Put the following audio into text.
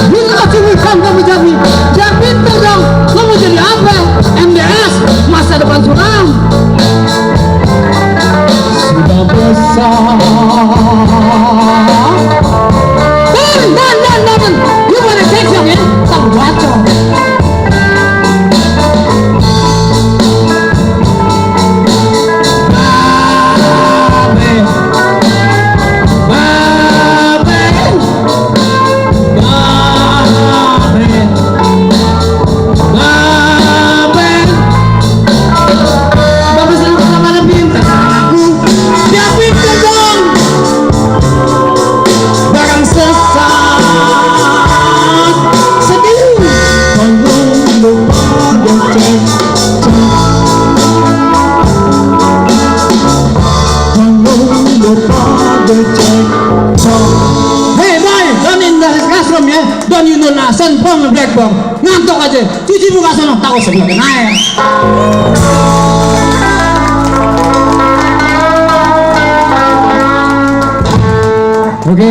Bila cumikan kamu jadi, jangan pintar dong. Kamu jadi apa? MDS, masa depan suram. Sudah besar. Dan, you wanna take some ya? Tak baca. Don't you know nasan pong blackboard ngantuk aja cuci muka sana takut sebelah air. Oke.